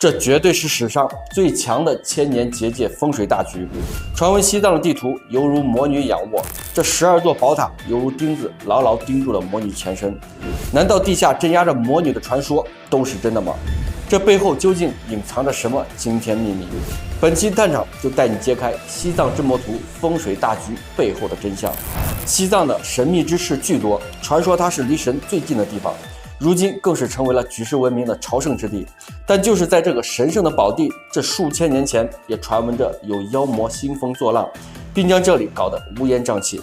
这绝对是史上最强的千年结界风水大局。传闻西藏的地图犹如魔女仰卧，这12座宝塔犹如钉子，牢牢钉住了魔女前身。难道地下镇压着魔女的传说都是真的吗？这背后究竟隐藏着什么惊天秘密？本期探场就带你揭开西藏之魔图风水大局背后的真相。西藏的神秘之事巨多，传说它是离神最近的地方，如今更是成为了举世闻名的朝圣之地。但就是在这个神圣的宝地，这数千年前也传闻着有妖魔兴风作浪，并将这里搞得乌烟瘴气。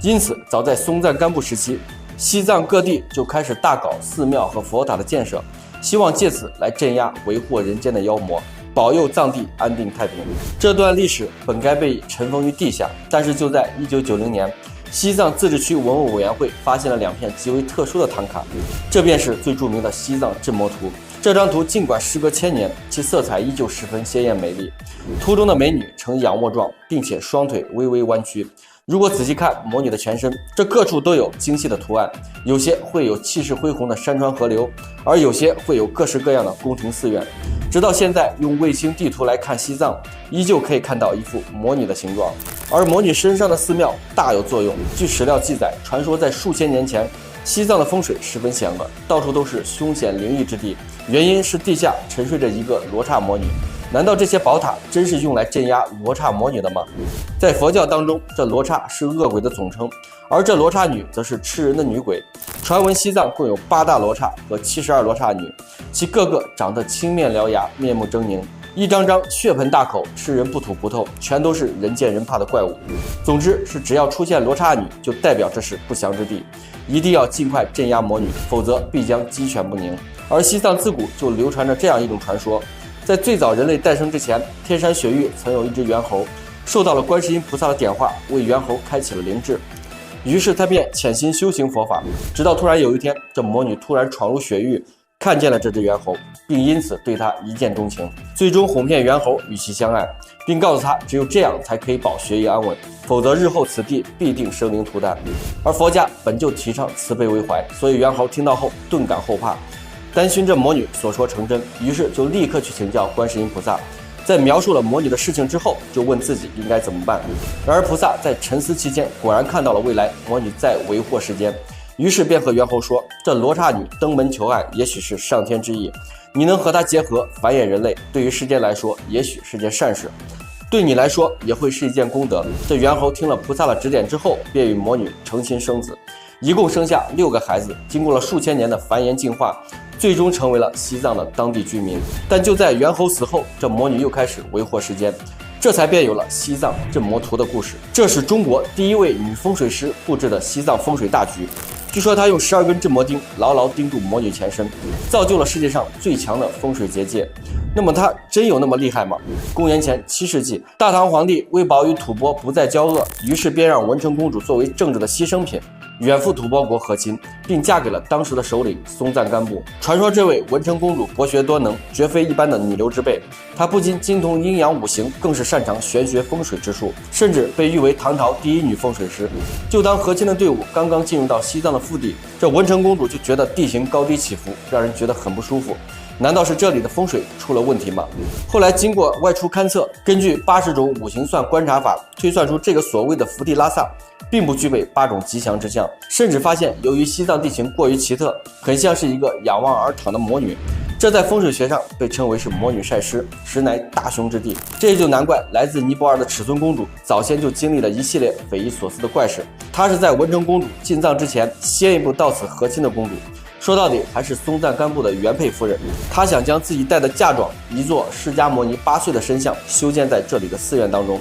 因此早在松赞干布时期，西藏各地就开始大搞寺庙和佛塔的建设，希望借此来镇压为祸人间的妖魔，保佑藏地安定太平。这段历史本该被尘封于地下，但是就在1990年，西藏自治区文物委员会发现了2片极为特殊的唐卡，这便是最著名的西藏镇魔图。这张图尽管时隔1000年，其色彩依旧十分鲜艳美丽。图中的美女呈仰卧状，并且双腿微微弯曲。如果仔细看魔女的全身，这各处都有精细的图案，有些会有气势恢宏的山川河流，而有些会有各式各样的宫廷寺院。直到现在，用卫星地图来看西藏，依旧可以看到一副魔女的形状。而魔女身上的寺庙大有作用。据史料记载，传说在数千年前，西藏的风水十分险恶，到处都是凶险灵异之地，原因是地下沉睡着一个罗刹魔女。难道这些宝塔真是用来镇压罗刹魔女的吗？在佛教当中，这罗刹是恶鬼的总称，而这罗刹女则是吃人的女鬼。传闻西藏共有8大罗刹和72罗刹女，其个个长得青面獠牙，面目狰狞，一张张血盆大口，吃人不吐不透，全都是人见人怕的怪物。总之是只要出现罗刹女，就代表这是不祥之地，一定要尽快镇压魔女，否则必将鸡犬不宁。而西藏自古就流传着这样一种传说，在最早人类诞生之前，天山雪域曾有一只猿猴，受到了观世音菩萨的点化，为猿猴开启了灵智。于是他便潜心修行佛法，直到突然有一天，这魔女突然闯入雪域，看见了这只猿猴，并因此对他一见钟情，最终哄骗猿猴与其相爱，并告诉他只有这样才可以保学业安稳，否则日后此地必定生灵涂炭。而佛家本就提倡慈悲为怀，所以猿猴听到后顿感后怕，担心这魔女所说成真，于是就立刻去请教观世音菩萨。在描述了魔女的事情之后，就问自己应该怎么办。然而菩萨在沉思期间，果然看到了未来魔女在为祸世间，于是便和猿猴说，这罗刹女登门求爱，也许是上天之意，你能和她结合，繁衍人类，对于世间来说也许是件善事，对你来说也会是一件功德。这猿猴听了菩萨的指点之后，便与魔女成亲生子，一共生下6个孩子，经过了数千年的繁衍进化，最终成为了西藏的当地居民。但就在猿猴死后，这魔女又开始为祸世间，这才便有了西藏镇魔图的故事。这是中国第一位女风水师布置的西藏风水大局。据说她用12根镇魔钉牢牢钉住魔女前身，造就了世界上最强的风水结界。那么她真有那么厉害吗？公元前7世纪，大唐皇帝为保与吐蕃不再交恶，于是便让文成公主作为政治的牺牲品，远赴吐蕃国和亲，并嫁给了当时的首领松赞干布。传说这位文成公主博学多能，绝非一般的女流之辈。她不仅精通阴阳五行，更是擅长玄学风水之术，甚至被誉为唐朝第1女风水师。就当和亲的队伍刚刚进入到西藏的腹地，这文成公主就觉得地形高低起伏，让人觉得很不舒服。难道是这里的风水出了问题吗？后来经过外出勘测，根据80种五行算观察法，推算出这个所谓的福地拉萨并不具备8种吉祥之象，甚至发现由于西藏地形过于奇特，很像是一个仰望而躺的魔女，这在风水学上被称为是魔女晒尸，实乃大凶之地。这也就难怪来自尼泊尔的尺尊公主早先就经历了一系列匪夷所思的怪事。她是在文成公主进藏之前先一步到此和亲的公主，说到底还是松赞干布的原配夫人。她想将自己带的嫁妆一座释迦牟尼8岁的神像修建在这里的寺院当中，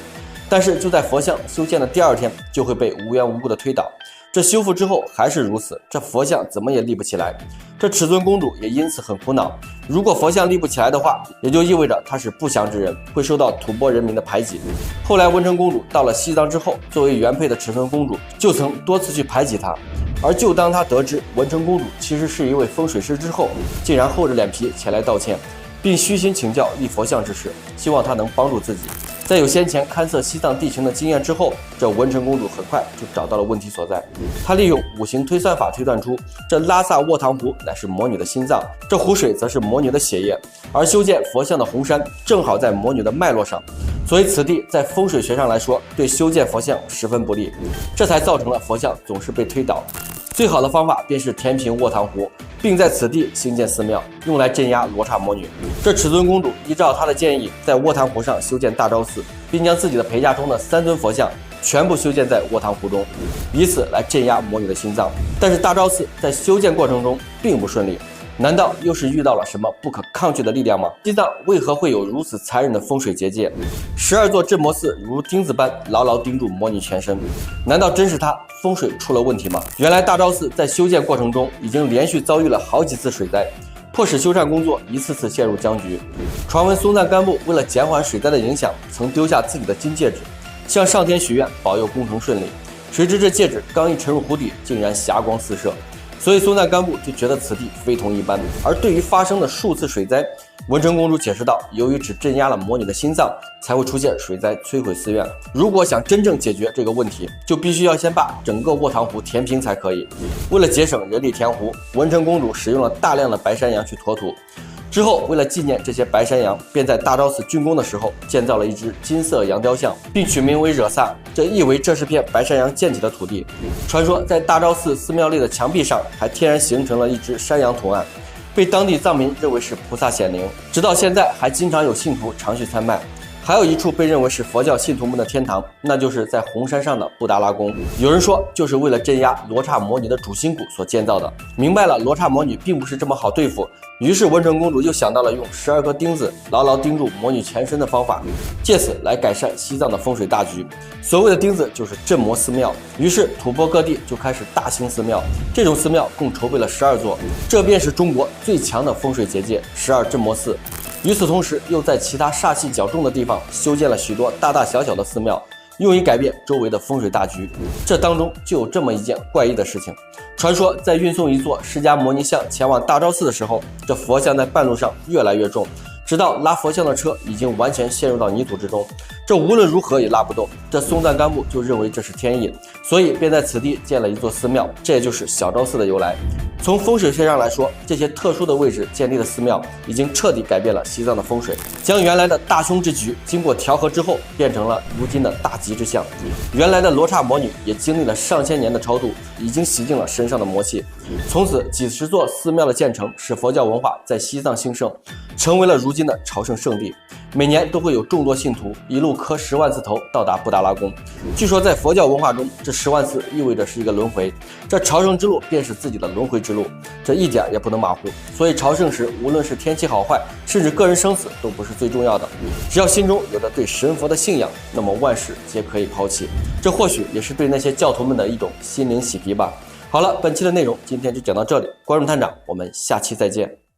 但是就在佛像修建的第2天就会被无缘无故的推倒，这修复之后还是如此，这佛像怎么也立不起来。这尺尊公主也因此很苦恼，如果佛像立不起来的话，也就意味着她是不祥之人，会受到吐蕃人民的排挤。后来文成公主到了西藏之后，作为原配的尺尊公主就曾多次去排挤她，而就当她得知文成公主其实是一位风水师之后，竟然厚着脸皮前来道歉，并虚心请教立佛像之事，希望她能帮助自己。在有先前勘测西藏地形的经验之后，这文成公主很快就找到了问题所在。她利用五行推算法推断出，这拉萨卧塘湖乃是魔女的心脏，这湖水则是魔女的血液，而修建佛像的红山正好在魔女的脉络上，所以此地在风水学上来说，对修建佛像十分不利，这才造成了佛像总是被推倒。最好的方法便是填平卧塘湖，并在此地兴建寺庙，用来镇压罗刹魔女。这尺尊公主依照她的建议，在卧塘湖上修建大昭寺，并将自己的陪嫁中的3尊佛像全部修建在卧塘湖中，以此来镇压魔女的心脏。但是大昭寺在修建过程中并不顺利，难道又是遇到了什么不可抗拒的力量吗？西藏为何会有如此残忍的风水结界？12座镇魔寺如钉子般牢牢钉住魔女全身，难道真是它风水出了问题吗？原来大昭寺在修建过程中已经连续遭遇了好几次水灾，迫使修缮工作一次次陷入僵局。传闻松赞干布为了减缓水灾的影响，曾丢下自己的金戒指，向上天许愿保佑工程顺利。谁知这戒指刚一沉入湖底，竟然霞光四射。所以松赞干布就觉得此地非同一般。而对于发生的数次水灾，文成公主解释道，由于只镇压了魔女的心脏，才会出现水灾摧毁寺院。如果想真正解决这个问题，就必须要先把整个卧塘湖填平才可以。为了节省人力填湖，文成公主使用了大量的白山羊去驮土。之后，为了纪念这些白山羊，便在大昭寺竣工的时候建造了一只金色羊雕像，并取名为惹萨，这意为这是片白山羊建起的土地。传说在大昭寺寺庙内的墙壁上还天然形成了一只山羊图案，被当地藏民认为是菩萨显灵，直到现在还经常有信徒常去参拜。还有一处被认为是佛教信徒们的天堂，那就是在红山上的布达拉宫。有人说，就是为了镇压罗刹魔女的主心骨所建造的。明白了罗刹魔女并不是这么好对付，于是文成公主又想到了用12颗钉子牢牢钉住魔女全身的方法，借此来改善西藏的风水大局。所谓的钉子就是镇魔寺庙，于是吐蕃各地就开始大兴寺庙。这种寺庙共筹备了12座，这便是中国最强的风水结界12镇魔寺。与此同时，又在其他煞气较重的地方修建了许多大大小小的寺庙，用以改变周围的风水大局。这当中就有这么一件怪异的事情。传说在运送一座释迦摩尼像前往大昭寺的时候，这佛像在半路上越来越重，直到拉佛像的车已经完全陷入到泥土之中，这无论如何也拉不动。这松赞干布就认为这是天意，所以便在此地建了一座寺庙，这也就是小昭寺的由来。从风水学上来说，这些特殊的位置建立的寺庙已经彻底改变了西藏的风水，将原来的大凶之局经过调和之后，变成了如今的大吉之象。原来的罗刹魔女也经历了上千年的超度，已经洗净了身上的魔气。从此几十座寺庙的建成，使佛教文化在西藏兴盛，成为了如今的朝圣圣地。每年都会有众多信徒一路磕10万次头到达布达拉宫。据说在佛教文化中，这10万次意味着是一个轮回，这朝圣之路便是自己的轮回之路，这一点也不能马虎。所以朝圣时，无论是天气好坏，甚至个人生死都不是最重要的，只要心中有着对神佛的信仰，那么万事皆可以抛弃。这或许也是对那些教徒们的一种心灵洗涤吧。好了，本期的内容今天就讲到这里，关注探长，我们下期再见。